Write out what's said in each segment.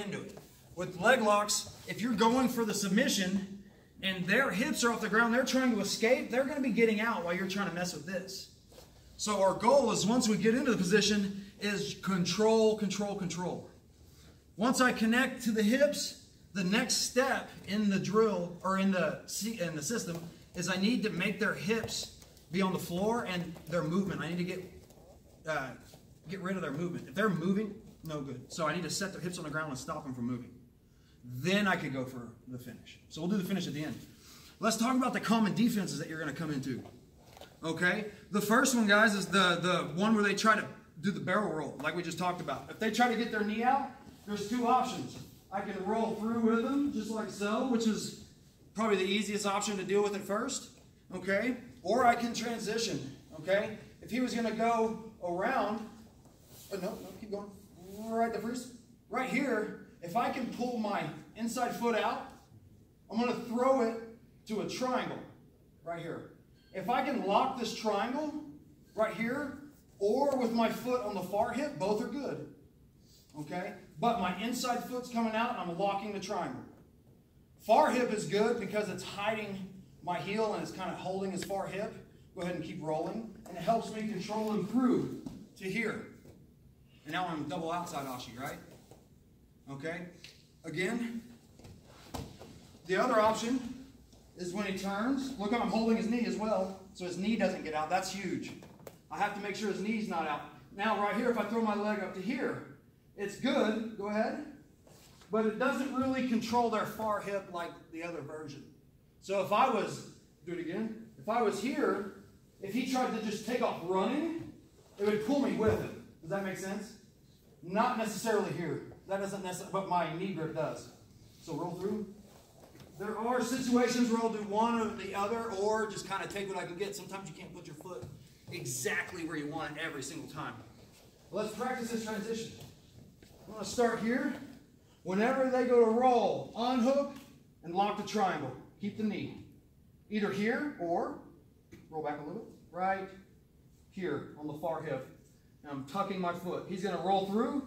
into it. With leg locks, if you're going for the submission and their hips are off the ground, they're trying to escape, they're going to be getting out while you're trying to mess with this. So our goal is, once we get into the position, is control, control, control. Once I connect to the hips, the next step in the drill, or in the system, is I need to make their hips be on the floor and their movement. I need to get rid of their movement. If they're moving, no good. So I need to set their hips on the ground and stop them from moving. Then I could go for the finish. So we'll do the finish at the end. Let's talk about the common defenses that you're going to come into. Okay? The first one, guys, is the one where they try to do the barrel roll, like we just talked about. If they try to get their knee out, there's two options. I can roll through with them, just like so, which is probably the easiest option to deal with at first. Okay? Or I can transition. Okay? If he was going to go around, no, keep going. Right the first, right here, if I can pull my inside foot out, I'm going to throw it to a triangle right here. If I can lock this triangle right here, or with my foot on the far hip, both are good. Okay? But my inside foot's coming out, and I'm locking the triangle. Far hip is good because it's hiding my heel and it's kind of holding his far hip. Go ahead and keep rolling. And it helps me control him through to here. And now I'm double outside Ashi, right? Okay? Again, the other option is when he turns. Look, I'm holding his knee as well, so his knee doesn't get out. That's huge. I have to make sure his knee's not out. Now, right here, if I throw my leg up to here, it's good. Go ahead. But it doesn't really control their far hip like the other version. So if I was, do it again. If I was here, if he tried to just take off running, it would pull me with him. Does that make sense? Not necessarily here. That doesn't necessarily, but my knee grip does. So roll through. There are situations where I'll do one or the other, or just kind of take what I can get. Sometimes you can't put your foot exactly where you want it every single time. Let's practice this transition. I'm going to start here. Whenever they go to roll, unhook and lock the triangle. Keep the knee. Either here or roll back a little. Right here on the far hip. And I'm tucking my foot. He's going to roll through.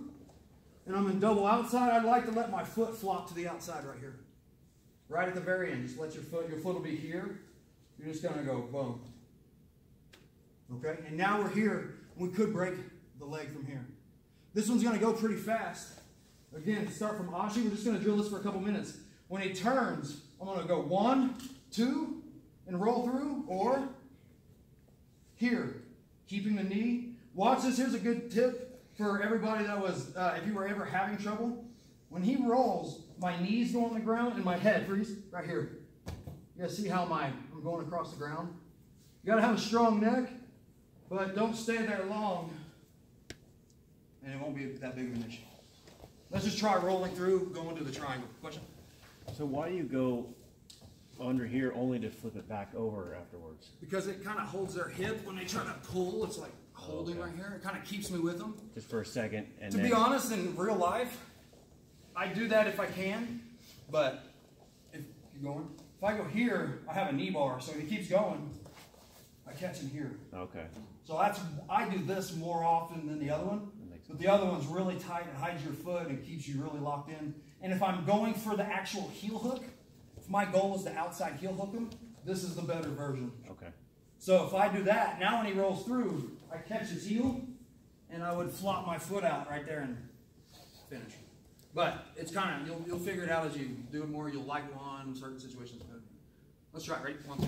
And I'm in double outside. I'd like to let my foot flop to the outside right here. Right at the very end. Just let your foot will be here. You're just going to go boom. Okay? And now we're here. We could break the leg from here. This one's going to go pretty fast. Again, to start from Ashi, we're just going to drill this for a couple minutes. When he turns, I'm going to go 1, 2, and roll through, or here, keeping the knee. Watch this. Here's a good tip for everybody that was, if you were ever having trouble. When he rolls, my knees go on the ground and my head, freeze, right here. You guys see how I'm going across the ground? You got to have a strong neck, but don't stay there long, and it won't be that big of an issue. Let's just try rolling through, going to the triangle. Question? So why do you go under here only to flip it back over afterwards? Because it kind of holds their hip when they try to pull. It's like holding right here. It kind of keeps me with them. Just for a second. And to be honest, in real life, I do that if I can. But if I go here, I have a knee bar. So if he keeps going, I catch him here. Okay. So I do this more often than the other one. But the other one's really tight and hides your foot and keeps you really locked in. And if I'm going for the actual heel hook, if my goal is to outside heel hook him, this is the better version. Okay. So if I do that, now when he rolls through, I catch his heel, and I would flop my foot out right there and finish. But it's kind of, you'll figure it out as you do it more. You'll like one, certain situations. Let's try it. Ready? 1, 2.